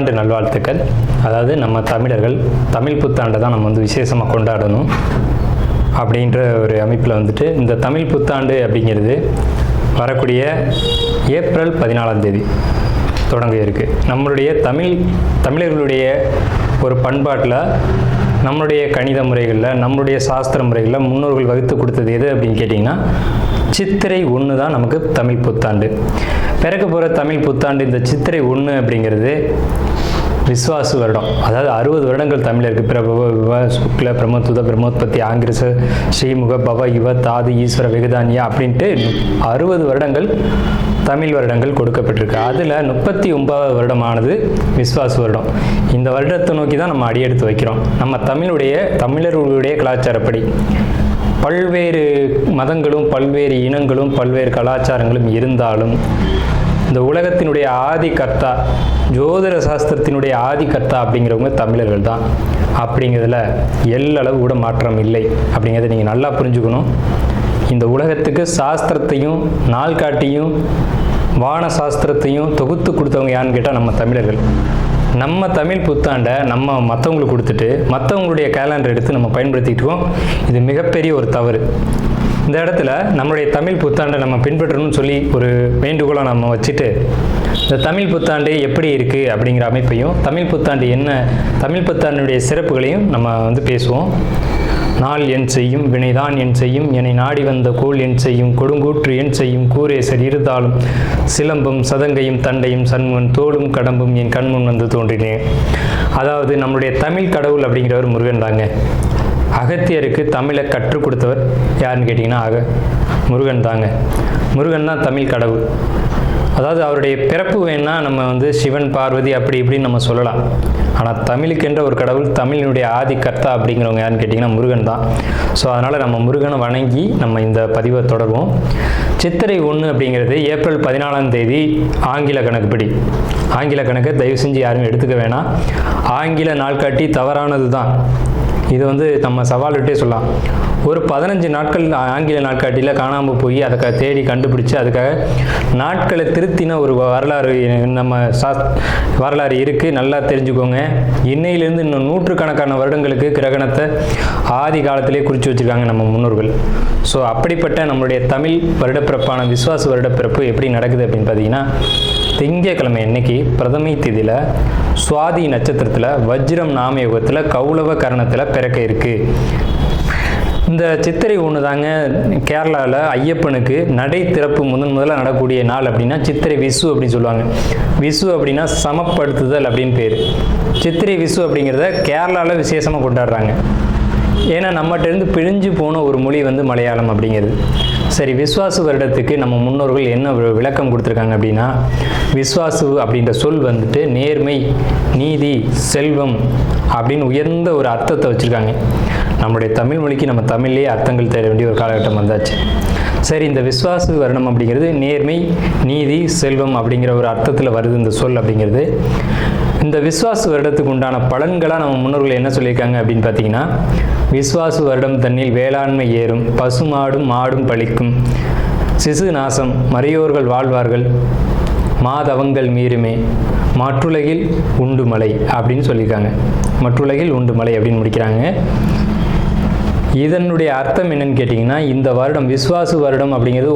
புத்தாண்டு நல்வாழ்த்துக்கள். அதாவது நம்ம தமிழர்கள் தமிழ் புத்தாண்டை தான் நம்ம வந்து விசேஷமாக கொண்டாடணும் அப்படின்ற ஒரு அமைப்பில் வந்துட்டு இந்த தமிழ் புத்தாண்டு அப்படிங்கிறது வரக்கூடிய ஏப்ரல் 14ஆம் தேதி தொடங்க இருக்குது. நம்மளுடைய தமிழர்களுடைய ஒரு பண்பாட்டில், நம்மளுடைய கணித முறைகளில், நம்மளுடைய சாஸ்திர முறைகளில் முன்னோர்கள் வகுத்து கொடுத்தது எது அப்படின்னு கேட்டிங்கன்னா சித்திரை 1 தான் நமக்கு தமிழ் புத்தாண்டு. பிறக்க போகிற தமிழ் புத்தாண்டு இந்த சித்திரை 1 அப்படிங்கிறது விஸ்வாசு வருடம். அதாவது 60 வருடங்கள் தமிழருக்கு பிரபவ விவ சுக்ல பிரமோத்துத பிரமோத்பத்தி ஆங்கிரச ஸ்ரீமுக பவ யுவ தாது ஈஸ்வர வெகுதானியா அப்படின்ட்டு 60 வருடங்கள் தமிழ் வருடங்கள் கொடுக்கப்பட்டிருக்கு. அதில் 39வது வருடமானது விஸ்வாசு வருடம். இந்த வருடத்தை நோக்கி தான் நம்ம அடியெடுத்து வைக்கிறோம். நம்ம தமிழர்களுடைய கலாச்சாரப்படி பல்வேறு மதங்களும் பல்வேறு இனங்களும் பல்வேறு கலாச்சாரங்களும் இருந்தாலும் இந்த உலகத்தினுடைய ஆதி கர்த்தா, ஜோதிட சாஸ்திரத்தினுடைய ஆதி கர்த்தா அப்படிங்கிறவங்க தமிழர்கள் தான். அப்படிங்கிறதுல எல்லளவு கூட மாற்றம் இல்லை. அப்படிங்கிறத நீங்கள் நல்லா புரிஞ்சுக்கணும். இந்த உலகத்துக்கு சாஸ்திரத்தையும் நாள்காட்டியும் வான சாஸ்திரத்தையும் தொகுத்து கொடுத்தவங்க யாருன்னு கேட்டால் நம்ம தமிழர்கள். நம்ம தமிழ் புத்தாண்டை நம்ம மற்றவங்களுக்கு கொடுத்துட்டு மற்றவங்களுடைய கேலண்டர் எடுத்து நம்ம பயன்படுத்திக்கிட்டு இருக்கோம். இது மிகப்பெரிய ஒரு தவறு. இந்த இடத்துல நம்மளுடைய தமிழ் புத்தாண்டை நம்ம பின்பற்றணும்னு சொல்லி ஒரு வேண்டுகோளை நம்ம வச்சுட்டு இந்த தமிழ் புத்தாண்டு எப்படி இருக்குது அப்படிங்கிற அமைப்பையும், தமிழ் புத்தாண்டு என்ன, தமிழ் புத்தாண்டுடைய சிறப்புகளையும் நம்ம வந்து பேசுவோம். நாள் என் செய்யும் வினைதான் என் செய்யும் என்னை நாடி வந்த கோள் என் செய்யும் கொடுங்கூற்று என் செய்யும் கூரேசர் இருந்தாலும் சிலம்பும் சதங்கையும் தண்டையும் சண்முன் தோளும் கடம்பும் என் கண்முன் வந்து தோன்றினேன். அதாவது நம்மளுடைய தமிழ் கடவுள் அப்படிங்கிறவர் முருகன் தாங்க. அகத்தியருக்கு தமிழை கற்றுக் கொடுத்தவர் யாருன்னு கேட்டிங்கன்னா முருகன் தாங்க. முருகன் தான் தமிழ் கடவுள். அதாவது அவருடைய பிறப்பு வேணா நம்ம வந்து சிவன் பார்வதி அப்படி இப்படின்னு நம்ம சொல்லலாம். ஆனால் தமிழுக்கென்ற ஒரு கடவுள், தமிழினுடைய ஆதி கர்த்தா அப்படிங்கிறவங்க யாருன்னு கேட்டிங்கன்னா முருகன் தான். ஸோ அதனால் நம்ம முருகனை வணங்கி நம்ம இந்த பதிவை தொடர்வோம். சித்திரை 1 அப்படிங்கிறது ஏப்ரல் 14ஆம் தேதி ஆங்கில கணக்குப்படி. ஆங்கில கணக்கை தயவு செஞ்சு யாரும் எடுத்துக்க வேணாம். ஆங்கில நாள்காட்டி தவறானது தான். இது வந்து நம்ம சவால் விட்டே சொல்லலாம். ஒரு 15 நாட்கள் ஆங்கில நாட்காட்டியில் காணாமல் போய் அதை தேடி கண்டுபிடிச்சி அதுக்காக நாட்களை திருத்தின ஒரு வரலாறு நம்ம வரலாறு இருக்குது. நல்லா தெரிஞ்சுக்கோங்க. இன்னையிலேருந்து இன்னும் நூற்றுக்கணக்கான வருடங்களுக்கு கிரகணத்தை ஆதி காலத்திலே குறித்து வச்சுருக்காங்க நம்ம முன்னோர்கள். ஸோ அப்படிப்பட்ட நம்மளுடைய தமிழ் வருடப்பிறப்பான விஸ்வாச வருடப்பிறப்பு எப்படி நடக்குது அப்படின்னு பார்த்தீங்கன்னா, திங்கட்கிழமை அன்னைக்கு பிரதமை திதியில் சுவாதி நட்சத்திரத்தில் வஜ்ரம் நாமயோகத்தில் கௌளவ கரணத்தில் பிறக்க இருக்குது. இந்த சித்திரை 1 தாங்க கேரளாவில் ஐயப்பனுக்கு நடை திறப்பு முதல்ல நடக்கக்கூடிய நாள். அப்படின்னா சித்திரை விசு அப்படின்னு சொல்லுவாங்க. விசு அப்படின்னா சமப்படுத்துதல் அப்படின்னு பேர். சித்திரை விசு அப்படிங்கிறத கேரளாவில் விசேஷமாக கொண்டாடுறாங்க. ஏன்னா நம்மகிட்டேருந்து பிழிஞ்சு போன ஒரு மொழி வந்து மலையாளம் அப்படிங்கிறது. சரி, விஸ்வாசு வருடத்துக்கு நம்ம முன்னோர்கள் என்ன விளக்கம் கொடுத்துருக்காங்க அப்படின்னா, விஸ்வாசு அப்படின்ற சொல் வந்துட்டு நேர்மை, நீதி, செல்வம் அப்படின்னு உயர்ந்த ஒரு அர்த்தத்தை வச்சுருக்காங்க. நம்மளுடைய தமிழ் மொழிக்கு நம்ம தமிழ்லேயே அர்த்தங்கள் தேட வேண்டிய ஒரு காலகட்டம் வந்தாச்சு. சரி, இந்த விஸ்வாசு வருடம் அப்படிங்கிறது நேர்மை, நீதி, செல்வம் அப்படிங்கிற ஒரு அர்த்தத்தில் வருது இந்த சொல் அப்படிங்கிறது. இந்த விஸ்வாசு வருடத்துக்கு உண்டான பலன்களாக நம்ம முன்னோர்கள் என்ன சொல்லியிருக்காங்க அப்படின்னு பார்த்தீங்கன்னா, விஸ்வாசு வருடம் தன்னில் வேளாண்மை ஏறும், பசுமாடும் மாடும் பழிக்கும், சிசு நாசம், மறையோர்கள் வாழ்வார்கள், மாதவங்கள் மீறுமே, மற்றுலகில் உண்டு மலை அப்படின்னு சொல்லியிருக்காங்க. மற்றுலகில் உண்டு மலை அப்படின்னு முடிக்கிறாங்க. இதனுடைய அர்த்தம் என்னன்னு கேட்டிங்கன்னா, இந்த வருடம் விஸ்வாசு வருடம் அப்படிங்கிறது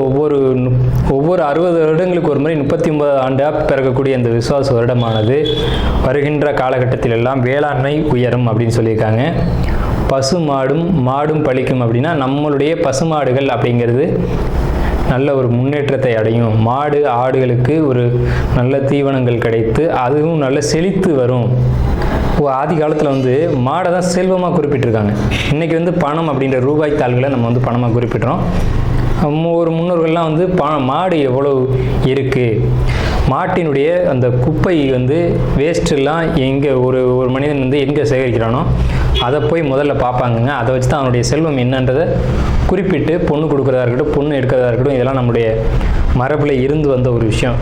ஒவ்வொரு 60 வருடங்களுக்கு ஒரு முறை 39 ஆண்டாக பிறக்கக்கூடிய இந்த விஸ்வாசு வருடமானது வருகின்ற காலகட்டத்தில் எல்லாம் வேளாண்மை உயரும் அப்படின்னு சொல்லியிருக்காங்க. பசு மாடும் பழிக்கும் அப்படின்னா நம்மளுடைய பசுமாடுகள் அப்படிங்கிறது நல்ல ஒரு முன்னேற்றத்தை அடையும். மாடு ஆடுகளுக்கு ஒரு நல்ல தீவனங்கள் கிடைத்து அதுவும் நல்ல செழித்து வரும். ஆதி காலத்தில் வந்து மாடை தான் செல்வமாக குறிப்பிட்டிருக்காங்க. இன்றைக்கி வந்து பணம் அப்படின்ற ரூபாய் தாள்களை நம்ம வந்து பணமாக குறிப்பிட்றோம். ஒரு முன்னோர்கள்லாம் வந்து மாடு எவ்வளோ இருக்குது, மாட்டினுடைய அந்த குப்பை வந்து வேஸ்ட்டெல்லாம் எங்கே ஒரு மனிதன் வந்து எங்கே சேகரிக்கிறானோ அதை போய் முதல்ல பார்ப்பாங்கங்க. அதை வச்சு தான் அவனுடைய செல்வம் என்னன்றதை குறிப்பிட்டு பொண்ணு கொடுக்குறதா இருக்கட்டும், பொண்ணு எடுக்கிறதா இருக்கட்டும், இதெல்லாம் நம்முடைய மரபில் இருந்து வந்த ஒரு விஷயம்.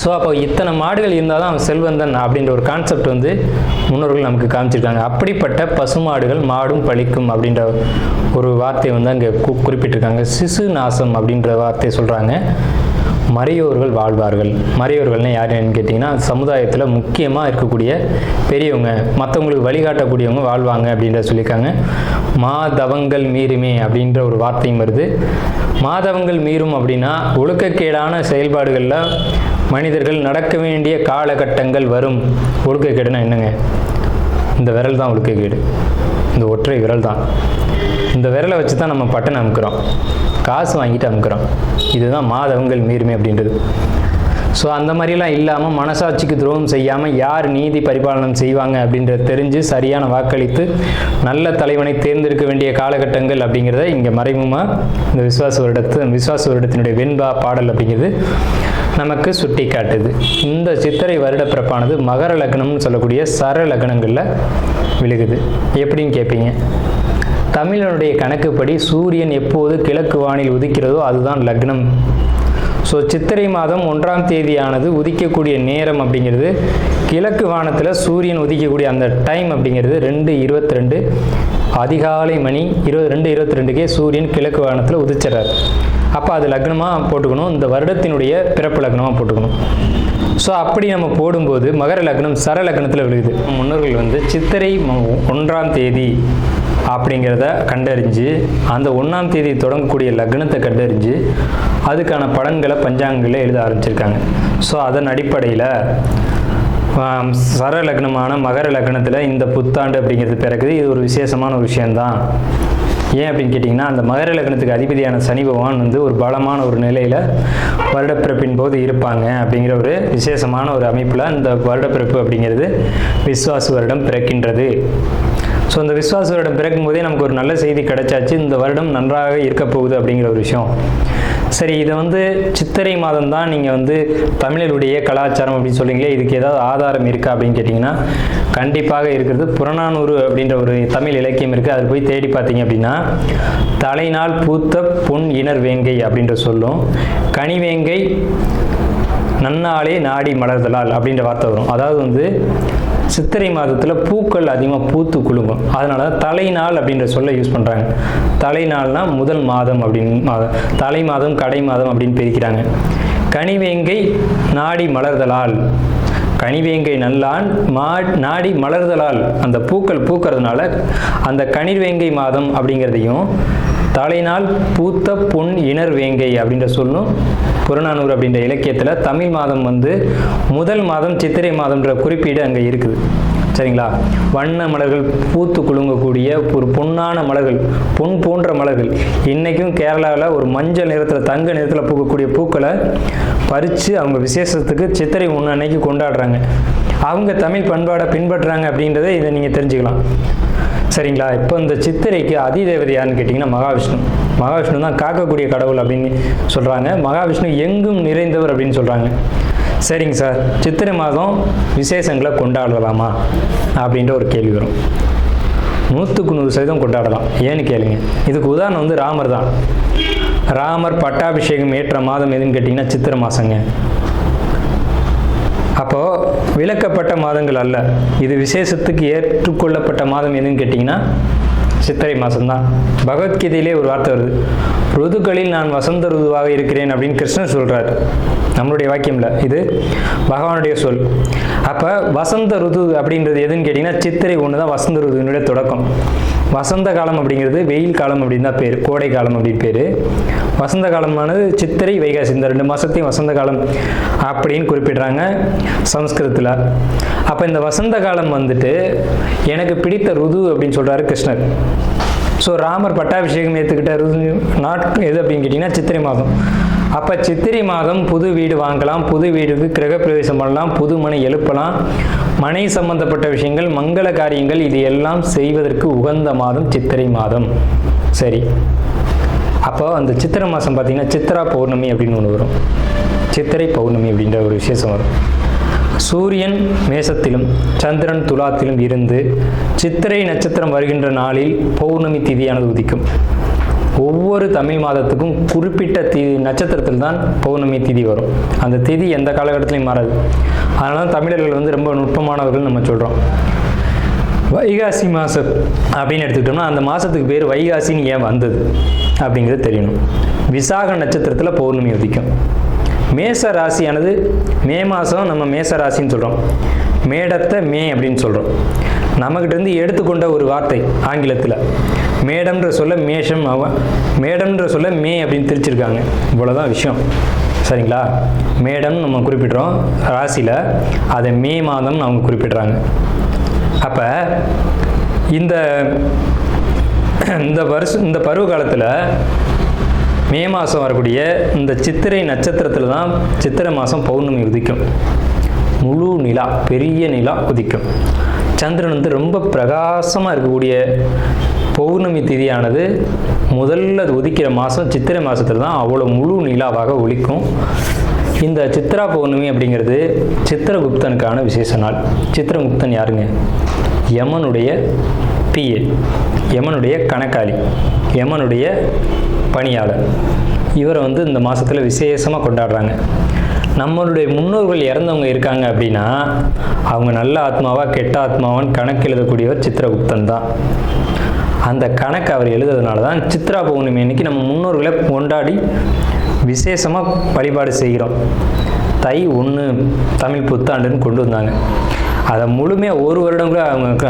ஸோ அப்போ இத்தனை மாடுகள் இருந்தால் தான் அவன் செல்வந்தன் அப்படின்ற ஒரு கான்செப்ட் வந்து முன்னோர்கள் நமக்கு காமிச்சிருக்காங்க. அப்படிப்பட்ட பசுமாடுகள் மாடும் பழிக்கும் அப்படின்ற ஒரு வார்த்தையை வந்து அங்கே குறிப்பிட்டிருக்காங்க. சிசு நாசம் அப்படின்ற வார்த்தையை சொல்கிறாங்க. மறையோர்கள் வாழ்வார்கள். மறையோர்கள்னால் யாருன்னு கேட்டிங்கன்னா சமுதாயத்தில் முக்கியமாக இருக்கக்கூடிய பெரியவங்க, மற்றவங்களுக்கு வழிகாட்டக்கூடியவங்க வாழ்வாங்க அப்படின்றத சொல்லியிருக்காங்க. மாதவங்கள் மீறுமே அப்படின்ற ஒரு வார்த்தையும் வருது. மாதவங்கள் மீறும் அப்படின்னா ஒழுக்கக்கேடான செயல்பாடுகளில் மனிதர்கள் நடக்க வேண்டிய காலகட்டங்கள் வரும். ஒழுக்கக்கேடுனா என்னங்க? இந்த விரல் தான் ஒழுக்கக்கேடு, இந்த ஒற்றை விரல் தான். இந்த விரலை வச்சு தான் நம்ம பட்டன் அமுக்கிறோம், காசு வாங்கிட்டு அமுக்கிறோம். இதுதான் மாதவங்கள் மீறுமே அப்படின்றது. ஸோ அந்த மாதிரிலாம் இல்லாமல் மனசாட்சிக்கு துரோகம் செய்யாமல் யார் நீதி பரிபாலனம் செய்வாங்க அப்படின்றத தெரிஞ்சு சரியான வாக்களித்து நல்ல தலைவனை தேர்ந்தெடுக்க வேண்டிய காலகட்டங்கள் அப்படிங்கிறத இங்கே மறைமுகமாக இந்த விசுவாச வருடத்தினுடைய வெண்பா பாடல் அப்படிங்கிறது நமக்கு சுட்டி காட்டுது. இந்த சித்திரை வருட பிறப்பானது மகர லக்னம்னு சொல்லக்கூடிய சர லக்னங்களில் விழுகுது. எப்படின்னு கேட்பீங்க? தமிழனுடைய கணக்குப்படி சூரியன் எப்போது கிழக்கு வானில் உதிக்கிறதோ அதுதான் லக்னம். ஸோ சித்திரை மாதம் 1ஆம் தேதியானது உதிக்கக்கூடிய நேரம் அப்படிங்கிறது கிழக்கு வானத்தில் சூரியன் உதிக்கக்கூடிய அந்த டைம் அப்படிங்கிறது 2:22 அதிகாலை மணி 2:22க்கே சூரியன் கிழக்கு வானத்தில் உதிச்சிடறார். அப்போ அது லக்னமாக போட்டுக்கணும், இந்த வருடத்தினுடைய பிறப்பு லக்னமாக போட்டுக்கணும். ஸோ அப்படி நம்ம போடும்போது மகர லக்னம் சர லக்னத்தில் விழுகுது. முன்னோர்கள் சித்திரை 1ஆம் தேதி அப்படிங்கிறத கண்டறிஞ்சு அந்த 1ஆம் தேதி தொடங்கக்கூடிய லக்னத்தை கண்டறிஞ்சு அதுக்கான பலன்களை பஞ்சாங்கங்களில் எழுத ஆரம்பிச்சிருக்காங்க. ஸோ அதன் அடிப்படையில் சர லக்னமான மகர லக்னத்தில் இந்த புத்தாண்டு அப்படிங்கிறது பிறகுது. இது ஒரு விசேஷமான ஒரு விஷயந்தான். ஏன் அப்படின்னு கேட்டிங்கன்னா, அந்த மகர லக்னத்துக்கு அதிபதியான சனி பகவான் ஒரு பலமான ஒரு நிலையில் வருடப்பிறப்பின் போது இருப்பாங்க அப்படிங்கிற ஒரு விசேஷமான ஒரு அமைப்பில் இந்த வருடப்பிறப்பு அப்படிங்கிறது விஸ்வாச வருடம் பிறக்கின்றது. ஸோ இந்த விஸ்வாச வருடம் பிறக்கும் போதே நமக்கு ஒரு நல்ல செய்தி கிடைச்சாச்சு, இந்த வருடம் நன்றாக இருக்க போகுது அப்படிங்கிற ஒரு விஷயம். சரி, இதை சித்திரை மாதம் தான் நீங்கள் தமிழருடைய கலாச்சாரம் அப்படின்னு சொல்லிங்களே, இதுக்கு ஏதாவது ஆதாரம் இருக்கா அப்படின்னு கேட்டிங்கன்னா கண்டிப்பாக இருக்கிறது. புறநானூறு அப்படின்ற ஒரு தமிழ் இலக்கியம் இருக்குது. அதில் போய் தேடி பார்த்தீங்க அப்படின்னா தலைநாள் பூத்த பொன் இனர் வேங்கை அப்படின்ற சொல்லும், கனிவேங்கை நன்னாளே நாடி மலர்தலால் அப்படின்ற வார்த்தை வரும். அதாவது சித்திரை மாதத்தில் பூக்கள் அதிகமாக பூத்து குலுங்கும். அதனால தான் தலைநாள் அப்படின்ற சொல்ல யூஸ் பண்ணுறாங்க. தலைநாள்னா முதல் மாதம் அப்படின்னு, தலை மாதம் கடை மாதம் அப்படின்னு பிரிக்கிறாங்க. கனிவேங்கை நாடி மலர்தலால், கனிவேங்கை நல்லான் நாடி மலர்தலால், அந்த பூக்கள் பூக்கிறதுனால அந்த கனிவேங்கை மாதம் அப்படிங்கிறதையும் தலைநாள் பூத்த பொன் இனர் வேங்கை அப்படின்ற சொல்லும் புறநானூறு அப்படின்ற இலக்கியத்தில் தமிழ் மாதம் முதல் மாதம் சித்திரை மாதம்ன்ற குறிப்பீடு அங்கே இருக்குது. சரிங்களா? வண்ண மலர்கள் பூத்து குலுங்கக்கூடிய ஒரு பொன்னான மலர்கள், பொன் போன்ற மலர்கள். இன்றைக்கும் கேரளாவில் ஒரு மஞ்சள் நிறத்தில் தங்க நிறத்தில் பூக்கக்கூடிய பூக்களை பறித்து அவங்க விசேஷத்துக்கு சித்திரை 1 அன்னைக்கு கொண்டாடுறாங்க. அவங்க தமிழ் பண்பாடை பின்பற்றுறாங்க அப்படின்றத இதை நீங்கள் தெரிஞ்சுக்கலாம். சரிங்களா? இப்போ இந்த சித்திரைக்கு அதிதேவதை யாருன்னு கேட்டிங்கன்னா மகாவிஷ்ணு. மகாவிஷ்ணு தான் காக்கக்கூடிய கடவுள் அப்படின்னு சொல்கிறாங்க. மகாவிஷ்ணு எங்கும் நிறைந்தவர் அப்படின்னு சொல்கிறாங்க. சரிங்க சார், சித்திரை மாதம் விசேஷங்களை கொண்டாடலாமா அப்படின்ற ஒரு கேள்வி வரும். 100% கொண்டாடலாம். ஏன்னு கேளுங்க. இதுக்கு உதாரணம் ராமர் தான். ராமர் பட்டாபிஷேகம் ஏற்ற மாதம் எதுன்னு கேட்டிங்கன்னா சித்திரை மாதங்க. அப்போது விலக்கப்பட்ட மாதங்கள் அல்ல, இது விசேஷத்துக்கு ஏற்றுக்கொள்ளப்பட்ட மாதம் எதுன்னு கேட்டிங்கன்னா சித்திரை மாதம்தான். பகவத்கீதையிலே ஒரு வார்த்தை வருது, ருதுக்களில் நான் வசந்த ருதுவாக இருக்கிறேன் அப்படின்னு கிருஷ்ணன் சொல்கிறார். நம்மளுடைய வாக்கியம் இல்லை, இது பகவானுடைய சொல். அப்போ வசந்த ருது அப்படின்றது எதுன்னு கேட்டிங்கன்னா சித்திரை 1 தான் வசந்த ருதுவினுடைய தொடக்கம். வசந்த காலம் அப்படிங்கிறது வெயில் காலம் அப்படின்னு தான் பேர், கோடை காலம் அப்படின்னு பேர். வசந்த காலமானது சித்திரை வைகாசி, இந்த 2 மாதத்தையும் வசந்த காலம் அப்படின்னு குறிப்பிடுறாங்க சமஸ்கிருதத்தில். அப்போ இந்த வசந்த காலம் எனக்கு பிடித்த ருது அப்படின்னு சொல்கிறாரு கிருஷ்ணர். ஸோ ராமர் பட்டாபிஷேகம் ஏற்றுக்கிட்ட நாட்கள் எது அப்படின்னு கேட்டிங்கன்னா சித்திரை மாதம். அப்போ சித்திரை மாதம் புது வீடு வாங்கலாம், புது வீடுக்கு கிரகப்பிரவேசம் பண்ணலாம், புது மனை எழுப்பலாம், மனை சம்பந்தப்பட்ட விஷயங்கள், மங்கள காரியங்கள், இது எல்லாம் செய்வதற்கு உகந்த மாதம் சித்திரை மாதம். சரி, அப்போ அந்த சித்திரை மாதம் பார்த்திங்கன்னா சித்திரா பௌர்ணமி அப்படின்னு ஒன்று வரும். சித்திரை பௌர்ணமி அப்படின்ற ஒரு விசேஷம் வரும். சூரியன் மேசத்திலும் சந்திரன் துலாத்திலும் இருந்து சித்திரை நட்சத்திரம் வருகின்ற நாளில் பௌர்ணமி திதியானது உதிக்கும். ஒவ்வொரு தமிழ் மாதத்துக்கும் குறிப்பிட்ட நட்சத்திரத்தில் தான் பௌர்ணமி திதி வரும். அந்த திதி எந்த காலகட்டத்திலையும் மாறாது. அதனால தான் தமிழர்கள் ரொம்ப நுட்பமானவர்கள் நம்ம சொல்கிறோம். வைகாசி மாதம் அப்படின்னு எடுத்துக்கிட்டோம்னா அந்த மாதத்துக்கு பேர் வைகாசின்னு ஏன் வந்தது அப்படிங்கிறது தெரியணும். விசாக நட்சத்திரத்தில் பௌர்ணமி உதிக்கும். மேச ராசியானது மே மாதம் நம்ம மேச ராசின்னு சொல்கிறோம், மேடத்தை மே அப்படின்னு சொல்கிறோம். நம்மக்கிட்டேருந்து எடுத்துக்கொண்ட ஒரு வார்த்தை ஆங்கிலத்தில். மேடம்ன்ற சொல்ல மேஷம், மேடம்ன்ற சொல்ல மே அப்படின்னு திரிச்சிருக்காங்க. இவ்வளோதான் விஷயம், சரிங்களா? மேடம் நம்ம குறிப்பிட்றோம் ராசியில், அதை மே மாதம்னு அவங்க குறிப்பிட்றாங்க. அப்போ இந்த பருவ காலத்தில் மே மாதம் வரக்கூடிய இந்த சித்திரை நட்சத்திரத்தில் தான் சித்திரை மாதம் பௌர்ணமி உதிக்கும். முழு நிலா, பெரிய நிலா உதிக்கும். சந்திரன் வந்து ரொம்ப பிரகாசமாக இருக்கக்கூடிய பௌர்ணமி திதியானது முதல்ல உதிக்கிற மாதம் சித்திரை மாதத்தில் தான் அவ்வளோ முழு நிலாவாக ஒலிக்கும். இந்த சித்ரா பௌர்ணமி அப்படிங்கிறது சித்திரகுப்தனுக்கான விசேஷ நாள். சித்திரகுப்தன் யாருங்க? யமனுடைய பிஏ, யமனுடைய கணக்காளி, யமனுடைய பணியாளர். இவரை வந்து இந்த மாதத்தில் விசேஷமாக கொண்டாடுறாங்க. நம்மளுடைய முன்னோர்கள் இறந்தவங்க இருக்காங்க அப்படின்னா அவங்க நல்ல ஆத்மாவா கெட்ட ஆத்மாவான்னு கணக்கு எழுதக்கூடியவர் சித்திரகுப்தன் தான். அந்த கணக்கு அவர் எழுதுறதுனால தான் சித்ரா பௌர்ணமி அன்னைக்கு நம்ம முன்னோர்களை கொண்டாடி விசேஷமாக வழிபாடு செய்கிறோம். தை 1 தமிழ் புத்தாண்டுன்னு கொண்டு வந்தாங்க. அதை முழுமையாக ஒரு வருடம் கூட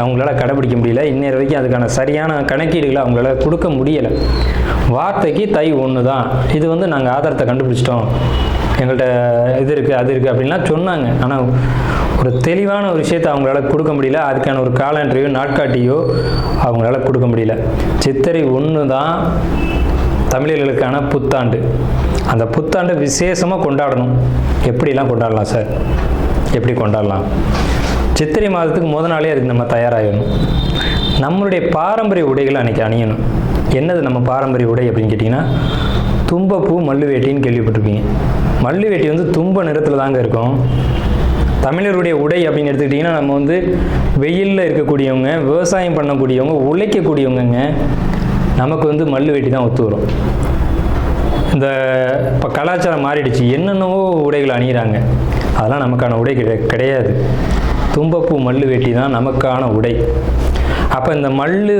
அவங்களால கடைபிடிக்க முடியல. இன்னொரு வரைக்கும் அதுக்கான சரியான கணக்கீடுகளை அவங்களால கொடுக்க முடியலை. வார்த்தைக்கு தை 1 தான், இது வந்து நாங்கள் ஆதாரத்தை கண்டுபிடிச்சிட்டோம், எங்கள்கிட்ட இது இருக்குது அது இருக்குது அப்படின்லாம் சொன்னாங்க. ஆனால் ஒரு தெளிவான ஒரு விஷயத்தை அவங்களால கொடுக்க முடியல. அதுக்கான ஒரு காலண்டரையோ நாட்காட்டியோ அவங்களால கொடுக்க முடியல. சித்திரை 1 தான் தமிழர்களுக்கான புத்தாண்டு. அந்த புத்தாண்டை விசேஷமாக கொண்டாடணும். எப்படிலாம் கொண்டாடலாம் சார்? எப்படி கொண்டாடலாம்? சித்திரை மாதத்துக்கு முத நாளே அதுக்கு நம்ம தயாராகணும். நம்மளுடைய பாரம்பரிய உடைகளை அன்றைக்கி அணியணும். என்னது நம்ம பாரம்பரிய உடை அப்படின்னு கேட்டிங்கன்னா, தும்பப்பூ மல்லு வேட்டின்னு கேள்விப்பட்டிருப்பீங்க. மல்லு வேட்டி வந்து தும்ப நிறத்தில் தாங்க இருக்கும். தமிழருடைய உடை அப்படின்னு எடுத்துக்கிட்டிங்கன்னா, நம்ம வந்து வெயிலில் இருக்கக்கூடியவங்க, விவசாயம் பண்ணக்கூடியவங்க, உழைக்கக்கூடியவங்க, நமக்கு வந்து மல்லு வேட்டி தான் ஒத்து வரும். இந்த இப்போ கலாச்சாரம் மாறிடுச்சு, என்னென்னவோ உடைகள் அணிகிறாங்க. அதெல்லாம் நமக்கான உடை கிடையாது. தும்பப்பூ மல்லு வேட்டி தான் நமக்கான உடை. அப்போ இந்த மல்லு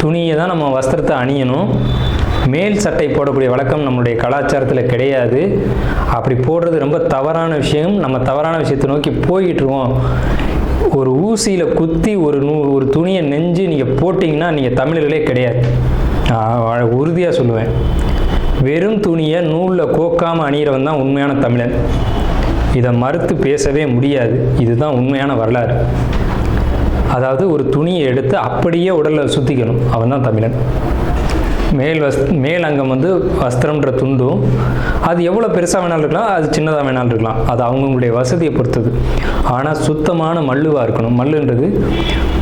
துணியை தான் நம்ம வஸ்திரத்தை அணியணும். மேல் சட்டை போடக்கூடிய வழக்கம் நம்மளுடைய கலாச்சாரத்தில் கிடையாது. அப்படி போடுறது ரொம்ப தவறான விஷயம். நம்ம தவறான விஷயத்தை நோக்கி போய்கிட்டுருவோம். ஒரு ஊசியில் குத்தி ஒரு துணியை நெஞ்சு நீங்கள் போட்டிங்கன்னா நீங்கள் தமிழர்களே கிடையாது. உறுதியாக சொல்லுவேன். வெறும் துணியை நூலில் கோக்காமல் அணிகிறவன் தான் உண்மையான தமிழன். இதை மறுத்து பேசவே முடியாது. இதுதான் உண்மையான வரலாறு. அதாவது ஒரு துணியை எடுத்து அப்படியே உடலில் சுற்றிக்கணும், அவன் தான் தமிழன். மேல் அங்கம் வந்து வஸ்திரம்ன்ற துண்டும், அது எவ்வளோ பெருசாக வேணாலும் இருக்கலாம், அது சின்னதாக வேணாலும் இருக்கலாம். அது அவங்களுடைய வசதியை பொறுத்தது. ஆனால் சுத்தமான மல்லுவாக இருக்கணும். மல்லுன்றது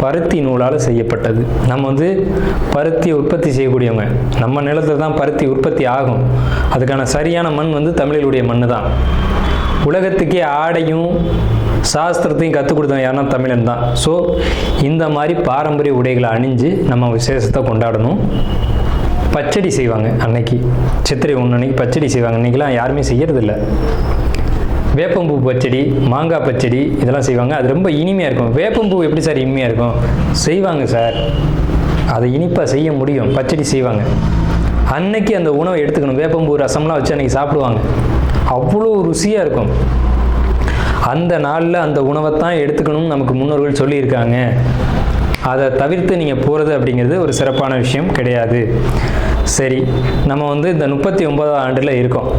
பருத்தி நூலால் செய்யப்பட்டது. நம்ம வந்து பருத்தியை உற்பத்தி செய்யக்கூடியவங்க. நம்ம நிலத்தில் தான் பருத்தி உற்பத்தி ஆகும். அதுக்கான சரியான மண் வந்து தமிழர்களுடைய மண் தான். உலகத்துக்கே ஆடையும் சாஸ்திரத்தையும் கற்றுக் கொடுத்தவங்க யாருன்னா தமிழன் தான். ஸோ இந்த மாதிரி பாரம்பரிய உடைகளை அணிஞ்சு நம்ம விசேஷத்தை கொண்டாடணும். பச்சடி செய்வாங்க அன்னைக்கு, சித்திரை 1 அன்னைக்கு பச்சடி செய்வாங்க. இன்றைக்கெலாம் யாருமே செய்யறதில்ல. வேப்பம்பூ பச்சடி, மாங்காய் பச்சடி இதெல்லாம் செய்வாங்க. அது ரொம்ப இனிமையாக இருக்கும். வேப்பம்பூ எப்படி சார் இனிமையாக இருக்கும்? செய்வாங்க சார், அதை இனிப்பாக செய்ய முடியும். பச்சடி செய்வாங்க. அன்னைக்கு அந்த உணவை எடுத்துக்கணும். வேப்பம்பூ ரசம்லாம் வச்சு அன்றைக்கி சாப்பிடுவாங்க. அவ்வளோ ருசியாக இருக்கும். அந்த நாளில் அந்த உணவை தான் எடுத்துக்கணும்னு நமக்கு முன்னோர்கள் சொல்லியிருக்காங்க. அதை தவிர்த்து நீங்கள் போகிறது அப்படிங்கிறது ஒரு சிறப்பான விஷயம் கிடையாது. சரி, நம்ம வந்து இந்த 39ஆம் ஆண்டில் இருக்கோம்.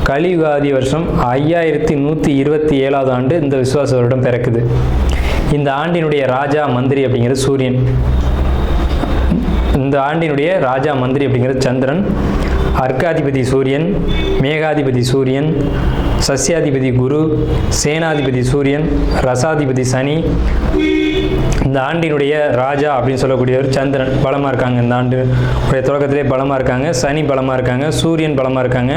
கலியுகாதி வருஷம் 5127ஆவது ஆண்டு இந்த விசுவாச வருடம் பிறக்குது. இந்த ஆண்டினுடைய ராஜா மந்திரி அப்படிங்கிறது சூரியன். இந்த ஆண்டினுடைய ராஜா மந்திரி அப்படிங்கிறது சந்திரன். அர்க்காதிபதி சூரியன், மேகாதிபதி சூரியன், சஸ்யாதிபதி குரு, சேனாதிபதி சூரியன், ரசாதிபதி சனி. இந்த ஆண்டினுடைய ராஜா அப்படின்னு சொல்லக்கூடியவர் சந்திரன் பலமாக இருக்காங்க. இந்த ஆண்டு உடைய தொடக்கத்திலே பலமாக இருக்காங்க. சனி பலமாக இருக்காங்க. சூரியன் பலமாக இருக்காங்க.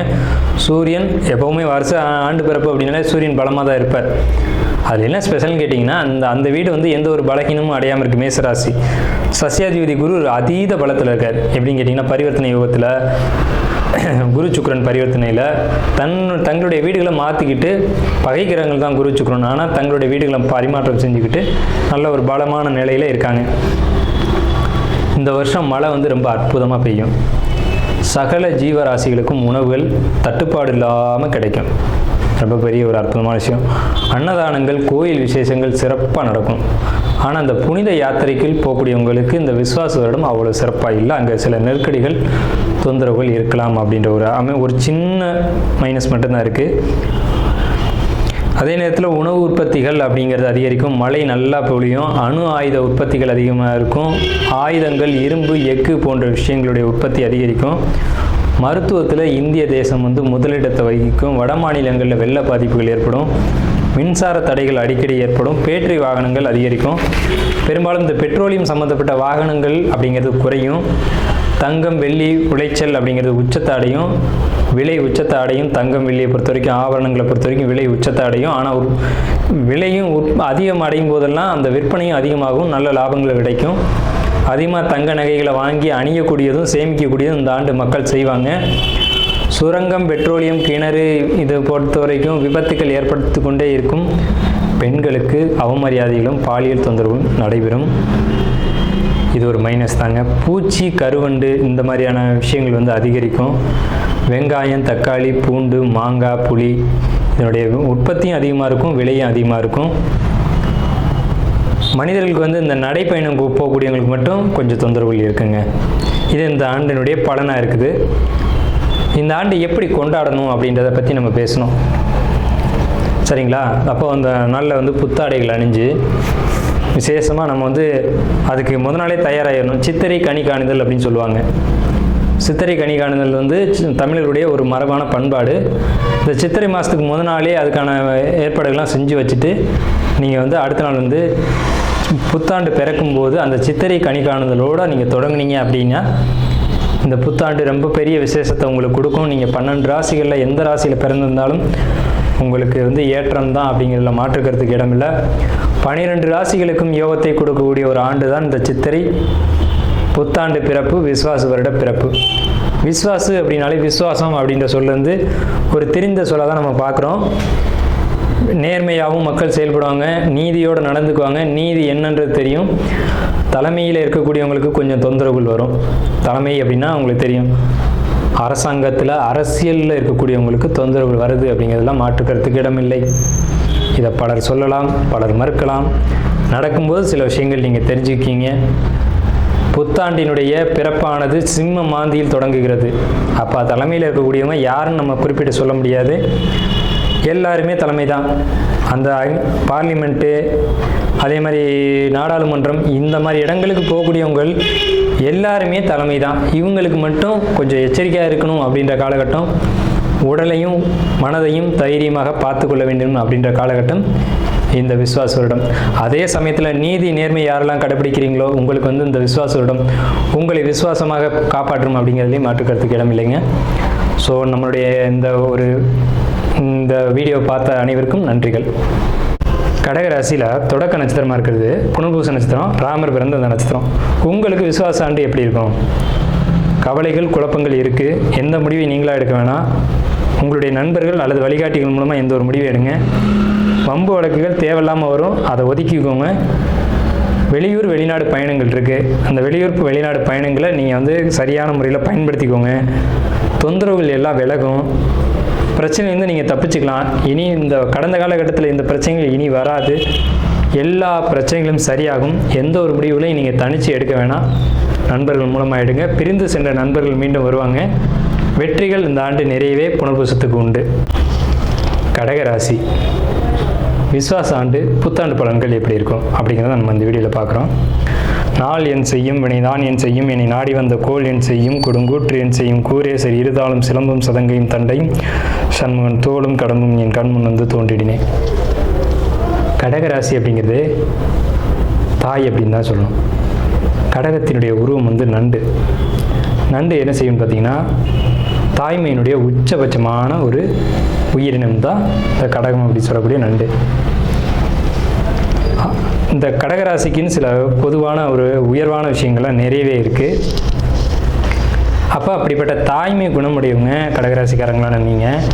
சூரியன் எப்போவுமே வருஷ ஆண்டு பிறப்பு அப்படின்னாலே சூரியன் பலமாக தான் இருப்பார். அது என்ன ஸ்பெஷல்னு கேட்டிங்கன்னா, அந்த வீடு வந்து எந்த ஒரு பலகீனமும் அடையாமல் இருக்குது. மேசராசி. சஸ்யாதிபதி குரு அதீத பலத்தில் இருக்கார். எப்படின்னு கேட்டிங்கன்னா, பரிவர்த்தனை யோகத்தில் குரு சுக்கிரன் பரிவர்த்தனையில் தங்களுடைய வீடுகளை மாற்றிக்கிட்டு, பகை கிரகங்கள் தான் குரு சுக்கிரன், ஆனால் தங்களுடைய வீடுகளை பரிமாற்றம் செஞ்சுக்கிட்டு நல்ல ஒரு பலமான நிலையில் இருக்காங்க. இந்த வருஷம் மழை வந்து ரொம்ப அற்புதமாக பெய்யும். சகல ஜீவராசிகளுக்கும் உணவுகள் தட்டுப்பாடு இல்லாமல் கிடைக்கும். ரொம்ப பெரிய ஒரு அற்புதமான விஷயம். அன்னதானங்கள், கோயில் விசேஷங்கள் சிறப்பாக நடக்கும். ஆனால் அந்த புனித யாத்திரைக்கு போகக்கூடியவங்களுக்கு இந்த விஸ்வாச வருடம் அவ்வளோ சிறப்பாக இல்லை. அங்கே சில நெருக்கடிகள், தொந்தரவுகள் இருக்கலாம் அப்படின்ற ஒரு சின்ன மைனஸ் மட்டும்தான் இருக்குது. அதே நேரத்தில் உணவு உற்பத்திகள் அப்படிங்கிறது அதிகரிக்கும். மழை நல்லா பொழியும். அணு ஆயுத உற்பத்திகள் அதிகமாக இருக்கும். ஆயுதங்கள், இரும்பு, எஃகு போன்ற விஷயங்களுடைய உற்பத்தி அதிகரிக்கும். மருத்துவத்தில் இந்திய தேசம் முதலிடத்தை வகிக்கும். வட மாநிலங்களில் வெள்ள பாதிப்புகள் ஏற்படும். மின்சார தடைகள் அடிக்கடி ஏற்படும். பேட்டரி வாகனங்கள் அதிகரிக்கும். பெரும்பாலும் இந்த பெட்ரோலியம் சம்மந்தப்பட்ட வாகனங்கள் அப்படிங்கிறது குறையும். தங்கம், வெள்ளி உளைச்சல் அப்படிங்கிறது உச்சத்தை அடையும். விலை உச்சத்தை அடையும். தங்கம், வெள்ளியை பொறுத்த வரைக்கும், ஆபரணங்களை பொறுத்த வரைக்கும் விலை உச்சத்தை அடையும். ஆனால் விலையும் அதிகம் அடையும் போதெல்லாம் அந்த விற்பனையும் அதிகமாகும். நல்ல லாபங்கள் கிடைக்கும். அதிகமாக தங்க நகைகளை வாங்கி அணியக்கூடியதும் சேமிக்கக்கூடியதும் இந்த ஆண்டு மக்கள் செய்வாங்க. சுரங்கம், பெட்ரோலியம், கிணறு இதை பொறுத்த வரைக்கும் விபத்துக்கள் ஏற்படுத்தி கொண்டே இருக்கும். பெண்களுக்கு அவமரியாதைகளும் பாலியல் தொந்தரவும் நடைபெறும். இது ஒரு மைனஸ் தாங்க. பூச்சி, கருவண்டு இந்த மாதிரியான விஷயங்கள் அதிகரிக்கும். வெங்காயம், தக்காளி, பூண்டு, மாங்காய், புளி இதனுடைய உற்பத்தியும் அதிகமாக இருக்கும். விலையும் அதிகமாக இருக்கும். மனிதர்களுக்கு இந்த நடைப்பயணம் போகக்கூடியவங்களுக்கு மட்டும் கொஞ்சம் தொந்தரவுகள் இருக்குங்க. இது இந்த ஆண்டினுடைய பலனாக இருக்குது. இந்த ஆண்டு எப்படி கொண்டாடணும் அப்படின்றத பற்றி நம்ம பேசணும், சரிங்களா? அப்போ அந்த நாளில் புத்தாடைகள் அணிஞ்சு விசேஷமாக நம்ம அதுக்கு முத நாளே தயாராகிடணும். சித்திரை கனி காணுதல் அப்படின்னு சொல்லுவாங்க. சித்திரை கனி காணுதல் தமிழருடைய ஒரு மரபான பண்பாடு. இந்த சித்திரை மாதத்துக்கு முத நாளே அதுக்கான ஏற்பாடுகள்லாம் செஞ்சு வச்சுட்டு நீங்கள் அடுத்த நாள் புத்தாண்டு பிறக்கும்போது அந்த சித்திரை கனி காணுதலோடு நீங்கள் தொடங்குனீங்க அப்படின்னா இந்த புத்தாண்டு ரொம்ப பெரிய விசேஷத்தை உங்களுக்கு கொடுக்கும். நீங்கள் 12 ராசிகளில் எந்த ராசியில் பிறந்திருந்தாலும் உங்களுக்கு ஏற்றம் தான் அப்படிங்கிறதுல மாற்றுக்கிறதுக்கு இடமில்லை. 12 ராசிகளுக்கும் யோகத்தை கொடுக்கக்கூடிய ஒரு ஆண்டு தான் இந்த சித்திரை புத்தாண்டு பிறப்பு, விஸ்வாச வருட பிறப்பு. விஸ்வாசு அப்படின்னாலே விஸ்வாசம் அப்படின்ற சொல்ல ஒரு தெரிந்த சொல்ல தான் நம்ம பார்க்குறோம். நேர்மையாகவும் மக்கள் செயல்படுவாங்க, நீதியோடு நடந்துக்குவாங்க. நீதி என்னன்றது தெரியும். தலைமையில் இருக்கக்கூடியவங்களுக்கு கொஞ்சம் தொந்தரவுகள் வரும். தலைமை அப்படின்னா உங்களுக்கு தெரியும், அரசாங்கத்தில் அரசியலில் இருக்கக்கூடியவங்களுக்கு தொந்தரவுகள் வருது அப்படிங்கிறதெல்லாம் மாற்றுக்கிறதுக்கு இடமில்லை. இதை பலர் சொல்லலாம், பலர் மறுக்கலாம். நடக்கும்போது சில விஷயங்கள் நீங்கள் தெரிஞ்சுக்கிங்க. புத்தாண்டினுடைய பிறப்பானது சிம்ம மாந்தியில் தொடங்குகிறது. அப்போ தலைமையில் இருக்கக்கூடியவங்க யாருன்னு நம்ம குறிப்பிட்டு சொல்ல முடியாது. எல்லாருமே தலைமை தான். அந்த பார்லிமெண்ட்டு, அதே மாதிரி நாடாளுமன்றம், இந்த மாதிரி இடங்களுக்கு போகக்கூடியவங்க எல்லாருமே தலைமை தான். இவங்களுக்கு மட்டும் கொஞ்சம் எச்சரிக்கையாக இருக்கணும் அப்படின்ற காலகட்டம். உடலையும் மனதையும் தைரியமாக பார்த்து கொள்ள வேண்டும் அப்படின்ற காலகட்டம் இந்த விஸ்வாச வருடம். அதே சமயத்தில் நீதி, நேர்மை யாரெல்லாம் கடைபிடிக்கிறீங்களோ உங்களுக்கு இந்த விஸ்வாச வருடம் உங்களை விசுவாசமாக காப்பாற்றும் அப்படிங்கிறதுலையும் மாற்றுக்கிறதுக்கு இடம் இல்லைங்க. ஸோ நம்மளுடைய இந்த வீடியோ பார்த்த அனைவருக்கும் நன்றிகள். கடகராசியில் தொடக்க நட்சத்திரமாக இருக்கிறது புனர்பூச நட்சத்திரம், ராமர் பிறந்த அந்த நட்சத்திரம். உங்களுக்கு விசுவாச ஆண்டு எப்படி இருக்கும்? கவலைகள், குழப்பங்கள் இருக்குது. எந்த முடிவை நீங்களாக எடுக்க வேணாம். உங்களுடைய நண்பர்கள் அல்லது வழிகாட்டிகள் மூலமாக எந்த ஒரு முடிவை எடுங்க. வம்பு வழக்குகள் தேவையில்லாமல் வரும், அதை ஒதுக்கிக்கோங்க. வெளியூர், வெளிநாடு பயணங்கள் இருக்குது. அந்த வெளியூர், வெளிநாடு பயணங்களை நீங்கள் சரியான முறையில் பயன்படுத்திக்கோங்க. தொந்தரவுகள் எல்லாம் விலகும். பிரச்சனையிலேருந்து நீங்கள் தப்பிச்சுக்கலாம். இனி இந்த கடந்த காலகட்டத்தில் இந்த பிரச்சனைகள் இனி வராது. எல்லா பிரச்சனைகளும் சரியாகும். எந்த ஒரு முடிவுகளையும் நீங்கள் தனித்து எடுக்க வேணாம். நண்பர்கள் மூலமாக எடுங்க. பிரிந்து சென்ற நண்பர்கள் மீண்டும் வருவாங்க. வெற்றிகள் இந்த ஆண்டு நிறையவே புனர்பூசத்துக்கு உண்டு. கடகராசி விஸ்வாச ஆண்டு புத்தாண்டு பலன்கள் எப்படி இருக்கும் அப்படிங்கிறத நம்ம இந்த வீடியோவில் பார்க்குறோம். நாள் என் செய்யும், வினைதான் என் செய்யும், என்னை நாடி வந்த கோள் என் செய்யும், கொடுங்கூற்று என் செய்யும், கூரேசர் இருதாலும் சிலம்பும் சதங்கையும் தண்டையும் சண்முகன் தோளும் கடம்பும் என் கண்முன் தோன்றிடினேன். கடகராசி அப்படிங்கிறது தாய் அப்படின்னு தான் சொல்லணும். கடகத்தினுடைய உருவம் நண்டு. நண்டு என்ன செய்யும்னு பார்த்தீங்கன்னா தாய்மையினுடைய உச்சபட்சமான ஒரு உயிரினம் தான் இந்த கடகம் அப்படி சொல்லக்கூடிய நண்டு. இந்த கடகராசிக்குன்னு சில பொதுவான ஒரு உயர்வான விஷயங்கள்லாம் நிறையவே இருக்குது. அப்போ அப்படிப்பட்ட தாய்மை குணமுடையவங்க கடகராசிக்காரங்களான நீங்கள்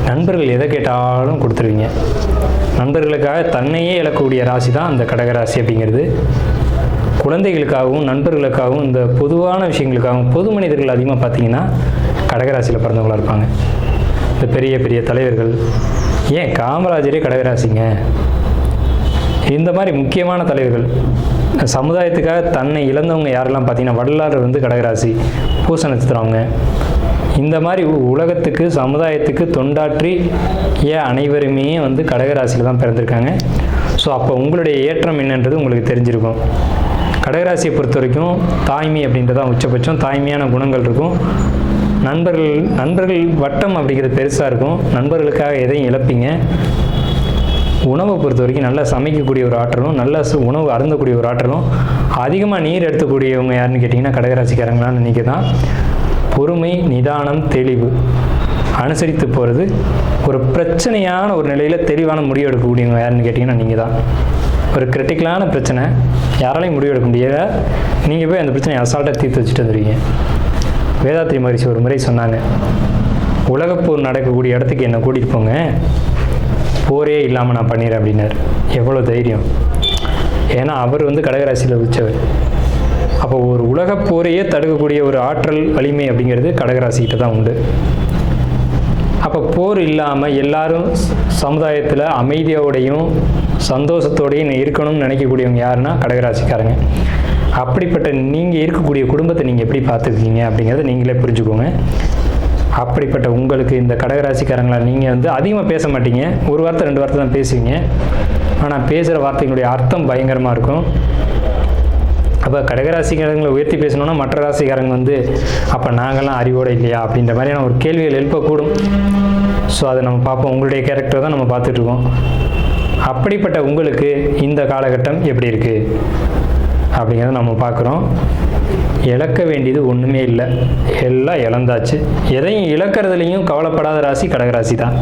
நண்பர்கள் எதை கேட்டாலும் கொடுத்துருவீங்க. நண்பர்களுக்காக தன்னையே இழக்கக்கூடிய ராசி தான் அந்த கடகராசி அப்படிங்கிறது. குழந்தைகளுக்காகவும் நண்பர்களுக்காகவும் இந்த பொதுவான விஷயங்களுக்காகவும் பொது மனிதர்கள் அதிகமாக பார்த்தீங்கன்னா கடகராசியில் பிறந்தவங்களாக இருப்பாங்க. இந்த பெரிய பெரிய தலைவர்கள், ஏன் காமராஜரே கடகராசிங்க. இந்த மாதிரி முக்கியமான தலைவர்கள், சமுதாயத்துக்காக தன்னை இழந்தவங்க யாரெல்லாம் பார்த்தீங்கன்னா வள்ளலார் வந்து கடகராசி, பூச நட்சத்திரவங்க. இந்த மாதிரி உலகத்துக்கு சமுதாயத்துக்கு தொண்டாற்றி அனைவருமே வந்து கடகராசியில் தான் பிறந்திருக்காங்க. ஸோ அப்போ உங்களுடைய ஏற்றம் என்னன்றது உங்களுக்கு தெரிஞ்சிருக்கும். கடகராசியை பொறுத்த வரைக்கும் தாய்மை அப்படின்றதான் உச்சபட்சம். தாய்மையான குணங்கள் இருக்கும். நண்பர்கள் வட்டம் அப்படிங்கிறது பெருசாக இருக்கும். நண்பர்களுக்காக எதையும் இழப்பீங்க. உணவை பொறுத்த வரைக்கும் நல்லா சமைக்கக்கூடிய ஒரு ஆற்றலும், நல்ல உணவு அருந்தக்கூடிய ஒரு ஆற்றலும், அதிகமாக நீர் எடுத்துக்கூடியவங்க யாருன்னு கேட்டிங்கன்னா கடகராசிக்காரங்களான்னு நினைக்க தான். பொறுமை, நிதானம், தெளிவு, அனுசரித்து போகிறது. ஒரு பிரச்சனையான ஒரு நிலையில் தெளிவான முடிவு எடுக்கக்கூடியவங்க யாருன்னு கேட்டிங்கன்னா நீங்கள் தான். ஒரு கிரிட்டிக்கலான பிரச்சனை யாராலையும் முடிவு எடுக்க முடியல, நீங்கள் போய் அந்த பிரச்சனையை அசால்ட்டாக தீர்த்து வச்சுட்டு வந்துடுவீங்க. வேதாத்ரி மகரிஷி ஒரு முறை சொன்னாங்க, உலகப்போர் நடக்கக்கூடிய இடத்துக்கு என்னை கூட்டிகிட்டு போங்க, போரே இல்லாமல் நான் பண்ணிடுறேன் அப்படின்னாரு. எவ்வளோ தைரியம்! ஏன்னா அவர் வந்து கடகராசியில் உதிச்சவர். அப்போ ஒரு உலகப் போரையே தடுக்கக்கூடிய ஒரு ஆற்றல், வலிமை அப்படிங்கிறது கடகராசிக்கிட்ட தான் உண்டு. அப்போ போர் இல்லாமல் எல்லாரும் சமுதாயத்தில் அமைதியோடையும் சந்தோஷத்தோடையும் இருக்கணும்னு நினைக்கக்கூடியவங்க யாருன்னா கடகராசிக்காரங்க. அப்படிப்பட்ட நீங்கள் இருக்கக்கூடிய குடும்பத்தை நீங்கள் எப்படி பார்த்துருக்கீங்க அப்படிங்கிறத நீங்களே புரிஞ்சுக்கோங்க. அப்படிப்பட்ட உங்களுக்கு இந்த கடகராசிக்காரங்களா நீங்கள் வந்து அதிகமாக பேச மாட்டீங்க, ஒரு வார்த்தை 2 வார்த்தை தான் பேசுவீங்க. ஆனால் பேசுகிற வார்த்தைகளுடைய அர்த்தம் பயங்கரமாக இருக்கும். அப்போ கடகராசிக்காரங்களை உயர்த்தி பேசணுன்னா மற்ற ராசிக்காரங்க வந்து அப்போ நாங்கள்லாம் அறிவோடு இல்லையா அப்படின்ற மாதிரியான ஒரு கேள்விகள் எழுப்பக்கூடும். ஸோ அதை நம்ம பார்ப்போம். உங்களுடைய கேரக்டர் தான் நம்ம பார்த்துட்ருக்கோம். அப்படிப்பட்ட உங்களுக்கு இந்த காலகட்டம் எப்படி இருக்குது அப்படிங்கிறத நம்ம பார்க்குறோம். இழக்க வேண்டியது ஒன்றுமே இல்லை, எல்லாம் இழந்தாச்சு. எதையும் இழக்கிறதுலையும் கவலைப்படாத ராசி கடகராசி தான்.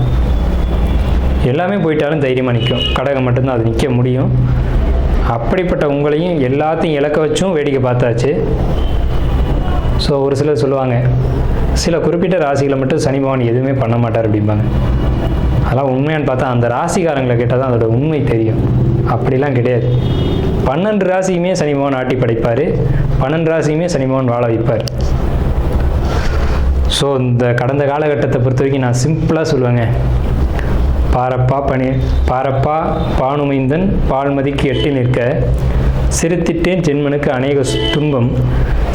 எல்லாமே போயிட்டாலும் தைரியமாக நிற்கும். கடகம் மட்டும்தான் அது நிற்க முடியும். அப்படிப்பட்ட உங்களையும் எல்லாத்தையும் இழக்க வச்சும் வேடிக்கை பார்த்தாச்சு. ஸோ ஒரு சிலர் சொல்லுவாங்க, சில குறிப்பிட்ட ராசிகளை மட்டும் சனி பகவான் எதுவுமே பண்ண மாட்டார் அப்படிம்பாங்க. அதெல்லாம் உண்மையானு பார்த்தா அந்த ராசிக்காரங்களை கேட்டால் தான் அதோட உண்மை தெரியும். அப்படிலாம் கிடையாது. 12 ராசியுமே சனி பகவான் ஆட்டி படைப்பார், 12 ராசியுமே சனி பகவான் வாழ வைப்பார். ஸோ இந்த கடந்த காலகட்டத்தை பொறுத்த வரைக்கும் நான் சிம்பிளாக சொல்லுவேங்க, பாரப்பா பானுமைந்தன் பால்மதிக்கு எட்டி நிற்க, சிரித்திட்டேன் ஜென்மனுக்கு அநேக துன்பம்,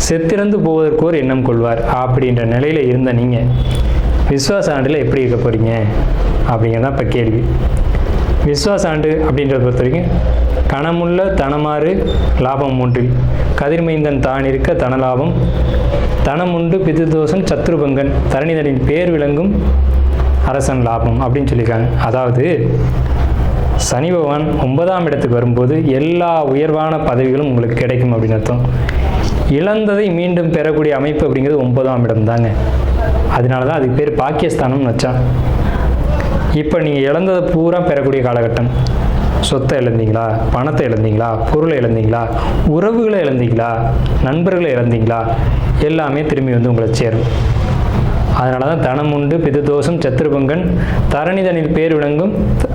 செத்திறந்து போவதற்கோர் எண்ணம் கொள்வார் அப்படின்ற நிலையில் இருந்த நீங்கள் விஸ்வாச ஆண்டில் எப்படி இருக்க போகிறீங்க அப்படிங்கிறதான் இப்போ கேள்வி. விஸ்வாச ஆண்டு அப்படின்றத பொறுத்த வரைக்கும் கணமுள்ள தனமாறு லாபம் ஒன்றில், கதிர்மைந்தன் தான் இருக்க தனலாபம், தனமுண்டு பிதுதோஷன் சத்ருபங்கன், தரணிதனின் பேர் விளங்கும் அரசன் லாபம் அப்படின்னு சொல்லியிருக்காங்க. அதாவது சனி பகவான் 9ஆம் இடத்துக்கு வரும்போது எல்லா உயர்வான பதவிகளும் உங்களுக்கு கிடைக்கும் அப்படின்னு அர்த்தம். இழந்ததை மீண்டும் பெறக்கூடிய அமைப்பு அப்படிங்கிறது 9ஆம் இடம் தாங்க. அதனால தான் அதுக்கு பேர் பாக்கியஸ்தானம்னு வச்சான். இப்போ நீங்கள் இழந்ததை பூரா பெறக்கூடிய காலகட்டம். சொத்தை இழந்தீங்களா, பணத்தை இழந்தீங்களா, பொருளை இழந்தீங்களா, உறவுகளை இழந்தீங்களா, நண்பர்களை இழந்தீங்களா, எல்லாமே திரும்பி வந்து உங்களை சேரும். அதனால தான் தனம் உண்டு பிதுதோஷம் சத்ருபங்கன், தரணிதனில் பேர் விளங்கும்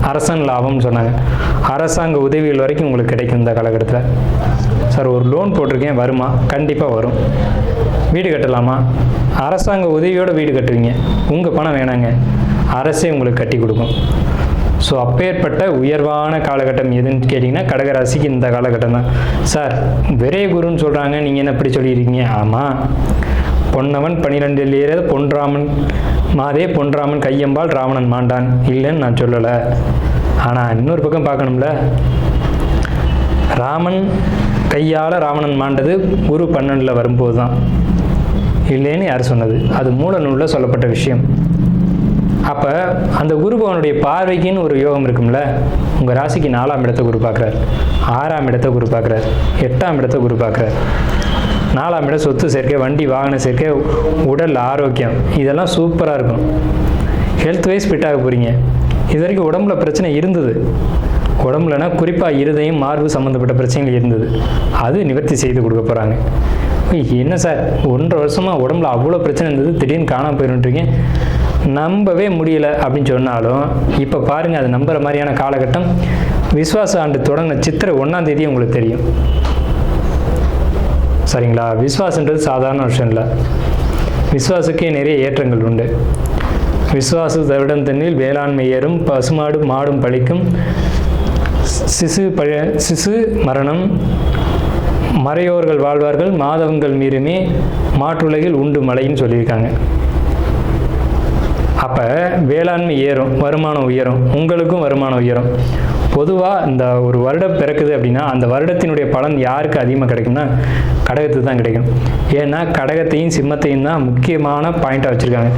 அரசன் லாபம்னு சொன்னாங்க. அரசாங்க உதவிகள் வரைக்கும் உங்களுக்கு கிடைக்கும் இந்த காலகட்டத்தில். சார் ஒரு லோன் போட்டிருக்கேன், வருமா? கண்டிப்பாக வரும். வீடு கட்டலாமா? அரசாங்க உதவியோடு வீடு கட்டுவீங்க. உங்கள் பணம் வேணாங்க, அரசே உங்களுக்கு கட்டி கொடுக்கும். ஸோ அப்பேற்பட்ட உயர்வான காலகட்டம் எதுன்னு கேட்டிங்கன்னா கடகராசிக்கு இந்த காலகட்டம் தான். சார் விரைய குருன்னு சொல்கிறாங்க, நீங்கள் என்ன இப்படி சொல்லியிருக்கீங்க? ஆமாம், பொன்னவன் 12 ஏற பொன்ராமன் மாதே பொன்ராமன் கையம்பால் ராவணன் மாண்டான் இல்லைன்னு நான் சொல்லலை. ஆனால் இன்னொரு பக்கம் பார்க்கணும்ல, ராமன் கையால் ராவணன் மாண்டது குரு 12 வரும்போது தான், இல்லைன்னு யார் சொன்னது? அது மூல நூலில் சொல்லப்பட்ட விஷயம். அப்போ அந்த குரு பகவானுடைய பார்வைக்குன்னு ஒரு யோகம் இருக்கும்ல. உங்கள் ராசிக்கு 4ஆம் இடத்தை குரு பார்க்குறார், 6ஆம் இடத்தை குரு பார்க்குறார், 8ஆம் இடத்தை குரு பார்க்குறார். 4ஆம் இடம் சொத்து சேர்க்கை, வண்டி வாகன சேர்க்கை, உடல் ஆரோக்கியம், இதெல்லாம் சூப்பராக இருக்கும். ஹெல்த் வைஸ் ஃபிட்டாக போகிறீங்க. இது வரைக்கும் உடம்புல பிரச்சனை இருந்தது, உடம்புலனா குறிப்பாக இருதயம் மார்பு சம்மந்தப்பட்ட பிரச்சனைகள் இருந்தது, அது நிவர்த்தி செய்து கொடுக்க போகிறாங்க. என்ன சார் 1.5 வருஷமாக உடம்புல அவ்வளோ பிரச்சனை இருந்தது, திடீர்னு காணாமல் போயிருன்றீங்க, நம்பவே முடியல அப்படின்னு சொன்னாலும் இப்போ பாருங்கள், அது நம்புகிற மாதிரியான காலகட்டம். விஸ்வாச ஆண்டு தொடங்கின சித்திரை 1ஆம் தேதி உங்களுக்கு தெரியும். சரிங்களா? விஸ்வாசன்றது சாதாரண விஷயம் இல்லை. விஸ்வாசுக்கே நிறைய ஏற்றங்கள் உண்டு. விஸ்வாசு தவிடம் தண்ணில் வேளாண்மை ஏறும், பசுமாடு மாடும் பழிக்கும், சிசு மரணம், மறையோர்கள் வாழ்வார்கள், மாதவங்கள் மீறுமே, மாற்றுலகில் உண்டு மழைன்னு சொல்லியிருக்காங்க. அப்போ வேளாண்மை ஏறும், வருமானம் உயரும், உங்களுக்கும் வருமானம் உயரும். பொதுவாக இந்த ஒரு வருடம் பிறக்குது அப்படின்னா அந்த வருடத்தினுடைய பலன் யாருக்கு அதிகமாக கிடைக்கும்னா கடகத்துக்கு தான் கிடைக்கும். ஏன்னா கடகத்தையும் சிம்மத்தையும் தான் முக்கியமான பாயிண்டாக வச்சுருக்காங்க.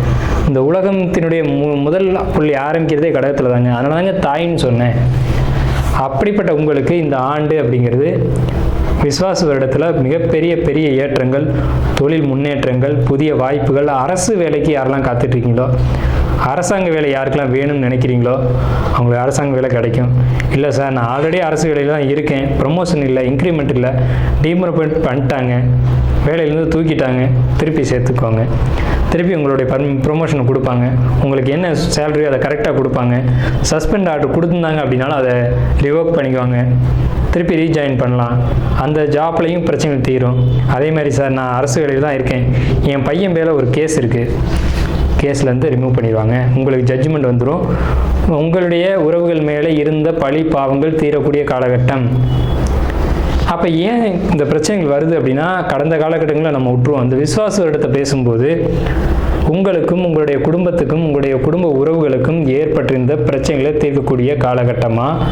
இந்த உலகத்தினுடைய முதல் புள்ளி ஆரம்பிக்கிறதே கடகத்தில் தாங்க. அதனால தாங்க தாயின்னு சொன்னேன். அப்படிப்பட்ட உங்களுக்கு இந்த ஆண்டு அப்படிங்கிறது விஸ்வாச வருடத்தில் மிகப்பெரிய ஏற்றங்கள், தொழில் முன்னேற்றங்கள், புதிய வாய்ப்புகள், அரசு வேலைக்கு யாரெல்லாம் காத்துட்ருக்கீங்களோ, அரசாங்க வேலை யாருக்கெல்லாம் வேணும்னு நினைக்கிறீங்களோ அவங்களுக்கு அரசாங்க வேலை கிடைக்கும். இல்லை சார் நான் ஆல்ரெடி அரசு வேலையில் தான் இருக்கேன், ப்ரொமோஷன் இல்லை, இன்க்ரிமெண்ட் இல்லை, டீமோரேட் பண்ணிட்டாங்க, வேலையிலேருந்து தூக்கிட்டாங்க, திருப்பி சேர்த்துக்கோங்க. திருப்பி உங்களுடைய ப்ரொமோஷனை கொடுப்பாங்க. உங்களுக்கு என்ன சேலரி அதை கரெக்டாக கொடுப்பாங்க. சஸ்பெண்ட் ஆர்டர் கொடுத்துருந்தாங்க அப்படின்னாலும் அதை ரிவோக் பண்ணிக்குவாங்க, திருப்பி ரீஜாயின் பண்ணலாம். அந்த ஜாப்லையும் பிரச்சனை தீரும். அதே மாதிரி சார் நான் அரசு வேலையில் தான் இருக்கேன், என் பையன் மேலே ஒரு கேஸ் இருக்குது, கேஸ்லேருந்து ரிமூவ் பண்ணிடுவாங்க, உங்களுக்கு ஜட்ஜ்மெண்ட் வந்துடும். உங்களுடைய உறவுகள் மேலே இருந்த பழி பாவங்கள் தீரக்கூடிய காலகட்டம். அப்போ ஏன் இந்த பிரச்சனைகள் வருது அப்படின்னா கடந்த காலகட்டங்களில் நம்ம விட்டுருவோம். அந்த விசுவாச வருடத்தை பேசும்போது உங்களுக்கும் உங்களுடைய குடும்பத்துக்கும் உங்களுடைய குடும்ப உறவுகளுக்கும் ஏற்பட்டிருந்த பிரச்சனைகளை தீர்க்கக்கூடிய காலகட்டமாக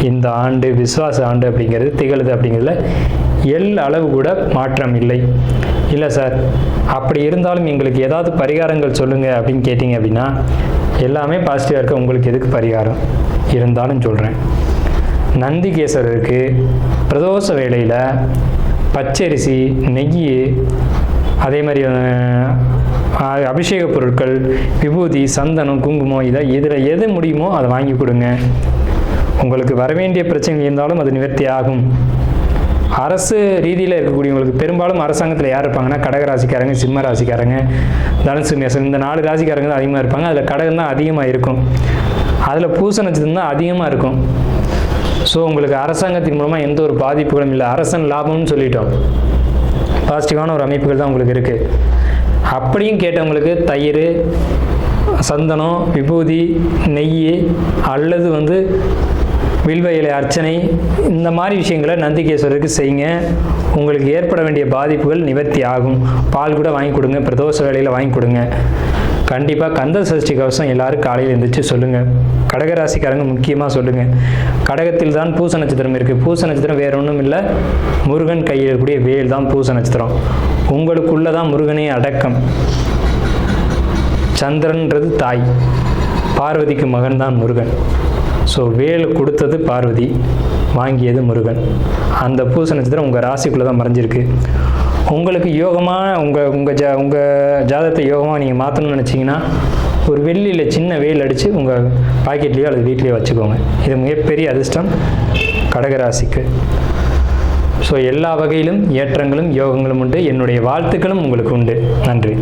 இந்த ஆண்டு விசுவாச ஆண்டு அப்படிங்கிறது திகழுது. அப்படிங்கிறதுல அளவு கூட மாற்றம் இல்லை. இல்லை சார் அப்படி இருந்தாலும் எங்களுக்கு ஏதாவது பரிகாரங்கள் சொல்லுங்கள் அப்படின்னு கேட்டிங்க அப்படின்னா எல்லாமே பாசிட்டிவாக இருக்க. உங்களுக்கு எதுக்கு பரிகாரம் இருந்தாலும் சொல்கிறேன். நந்திகேஸ்வரருக்கு பிரதோஷ வேளையில் பச்சரிசி, நெய், அதே மாதிரி அபிஷேக பொருட்கள், விபூதி, சந்தனம், குங்குமம், இதில் எது முடியுமோ அதை வாங்கி கொடுங்க. உங்களுக்கு வரவேண்டிய பிரச்சனை இருந்தாலும் அது நிவர்த்தி ஆகும். அரசு ரீதியில் இருக்கக்கூடியவங்களுக்கு பெரும்பாலும் அரசாங்கத்தில் யார் இருப்பாங்கன்னா கடகராசிக்காரங்க, சிம்ம ராசிக்காரங்க, தனுசு, மேசம், இந்த 4 ராசிக்காரங்க தான் அதிகமாக இருப்பாங்க. அதில் கடகம் தான் அதிகமாக இருக்கும். அதில் பூச நட்சத்திரம் தான் அதிகமாக இருக்கும். ஸோ உங்களுக்கு அரசாங்கத்தின் மூலமாக எந்த ஒரு பாதிப்புகளும் இல்லை. அரசன் லாபம்னு சொல்லிட்டோம். பாசிட்டிவான ஒரு அமைப்புகள் தான் உங்களுக்கு இருக்குது. அப்படியும் கேட்டவங்களுக்கு தயிர், சந்தனம், விபூதி, நெய் அல்லது வில்வ இலை அர்ச்சனை, இந்த மாதிரி விஷயங்களை நந்திகேஸ்வரருக்கு செய்யுங்க. உங்களுக்கு ஏற்பட வேண்டிய பாதிப்புகள் நிவர்த்தி ஆகும். பால் கூட வாங்கி கொடுங்க, பிரதோஷ வேளையில் வாங்கி கொடுங்க. கண்டிப்பாக கந்த சஷ்டி கவசம் எல்லாரும் காலையில் எழுந்திரிச்சு சொல்லுங்கள். கடகராசிக்காரங்க முக்கியமாக சொல்லுங்கள். கடகத்தில் தான் பூச நட்சத்திரம் இருக்குது. பூச நட்சத்திரம் வேற ஒன்றும் இல்லை, முருகன் கையில் இருக்கக்கூடிய வேல் தான் பூச நட்சத்திரம். உங்களுக்குள்ள தான் முருகனே அடக்கம். சந்திரன்றது தாய், பார்வதிக்கு மகன் தான் முருகன். ஸோ வேல் கொடுத்தது பார்வதி, வாங்கியது முருகன். அந்த பூச நட்சத்திரம் உங்கள் ராசிக்குள்ளே தான் மறைஞ்சிருக்கு. உங்களுக்கு யோகமாக உங்கள் ஜாதகத்தை யோகமாக நீங்கள் மாற்றணும்னு நினச்சிங்கன்னா ஒரு வெள்ளியில் சின்ன வேல் அடித்து உங்கள் பாக்கெட்லேயோ அல்லது வீட்லேயோ வச்சுக்கோங்க. இது மிகப்பெரிய அதிர்ஷ்டம் கடகராசிக்கு. ஸோ எல்லா வகையிலும் ஏற்றங்களும் யோகங்களும் உண்டு. என்னுடைய வாழ்த்துக்களும் உங்களுக்கு உண்டு. நன்றி.